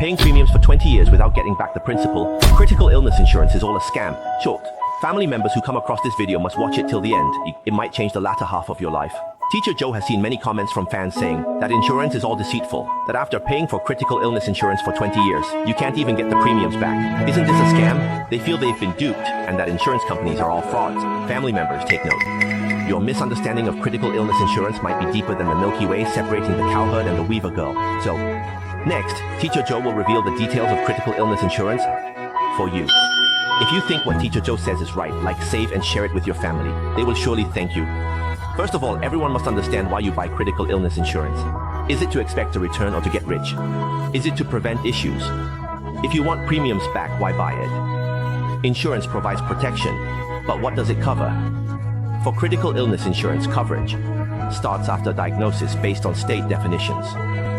Paying premiums for 20 years without getting back the principal. Critical illness insurance is all a scam. Short. Family members who come across this video must watch it till the end. It might change the latter half of your life. Teacher Joe has seen many comments from fans saying that insurance is all deceitful, that after paying for critical illness insurance for 20 years, you can't even get the premiums back. Isn't this a scam? They feel they've been duped and that insurance companies are all frauds. Family members, take note. Your misunderstanding of critical illness insurance might be deeper than the Milky Way separating the cowherd and the weaver girl. So, next, Teacher Joe will reveal the details of critical illness insurance for you. If you think what Teacher Joe says is right, like, save and share it with your family. They will surely thank you. First of all, everyone must understand why you buy critical illness insurance. Is it to expect a return or to get rich? Is it to prevent issues? If you want premiums back, why buy it? Insurance provides protection, but what does it cover? For critical illness insurance, coverage starts after diagnosis based on state definitions.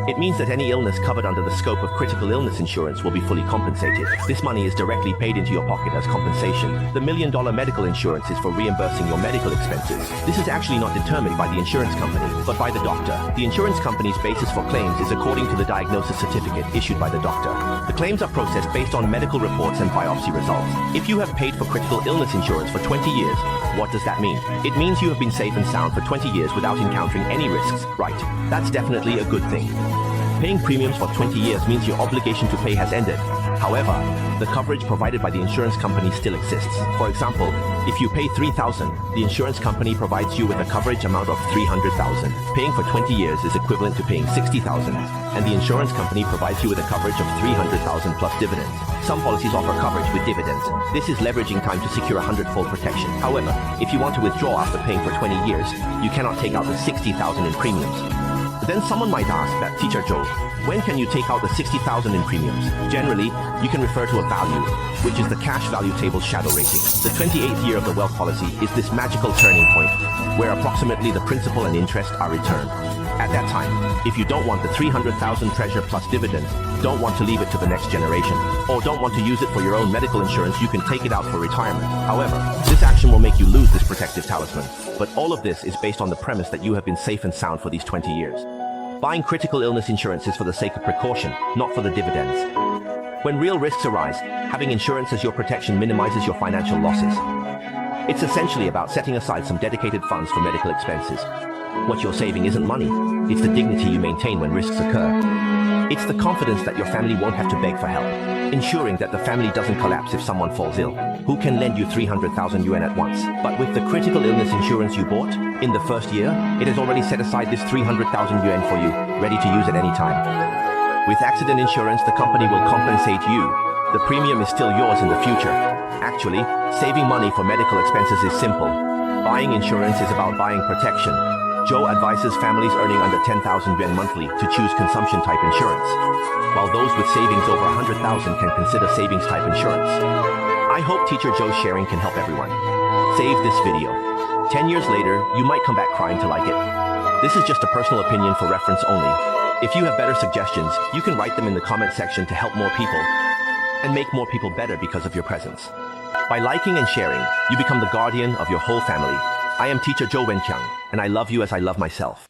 It means that any illness covered under the scope of critical illness insurance will be fully compensated. This money is directly paid into your pocket as compensation. The $1 million medical insurance is for reimbursing your medical expenses. This is actually not determined by the insurance company, but by the doctor. The insurance company's basis for claims is according to the diagnosis certificate issued by the doctor. The claims are processed based on medical reports and biopsy results. If you have paid for critical illness insurance for 20 years, what does that mean? It means you have been safe and sound for 20 years without encountering any risks, right? That's definitely a good thing. Paying premiums for 20 years means your obligation to pay has ended. However, the coverage provided by the insurance company still exists. For example, if you pay $3,000, the insurance company provides you with a coverage amount of $300,000. Paying for 20 years is equivalent to paying $60,000, and the insurance company provides you with a coverage of $300,000 plus dividends. Some policies offer coverage with dividends. This is leveraging time to secure 100-fold protection. However, if you want to withdraw after paying for 20 years, you cannot take out the $60,000 in premiums. Then someone might ask that, Teacher Joe, when can you take out the $60,000 in premiums? Generally, you can refer to a value, which is the cash value table's shadow rating. The 28th year of the wealth policy is this magical turning point, where approximately the principal and interest are returned. At that time, if you don't want the $300,000 treasure plus dividend, don't want to leave it to the next generation, or don't want to use it for your own medical insurance, you can take it out for retirement. However, this action will make you lose this protective talisman. But all of this is based on the premise that you have been safe and sound for these 20 years. Buying critical illness insurance is for the sake of precaution, not for the dividends. When real risks arise, having insurance as your protection minimizes your financial losses. It's essentially about setting aside some dedicated funds for medical expenses. What you're saving isn't money, it's the dignity you maintain when risks occur. It's the confidence that your family won't have to beg for help, ensuring that the family doesn't collapse if someone falls ill. Who can lend you 300,000 yuan at once? But with the critical illness insurance you bought, in the first year, it has already set aside this 300,000 yuan for you, ready to use at any time. With accident insurance, the company will compensate you. The premium is still yours in the future. Actually, saving money for medical expenses is simple. Buying insurance is about buying protection. Joe advises families earning under 10,000 yuan monthly to choose consumption-type insurance, while those with savings over 100,000 can consider savings-type insurance. I hope Teacher Joe's sharing can help everyone. Save this video. 10 years later, you might come back crying to like it. This is just a personal opinion for reference only. If you have better suggestions, you can write them in the comment section to help more people and make more people better because of your presence. By liking and sharing, you become the guardian of your whole family. I am Teacher Joe Wenqiang, and I love you as I love myself.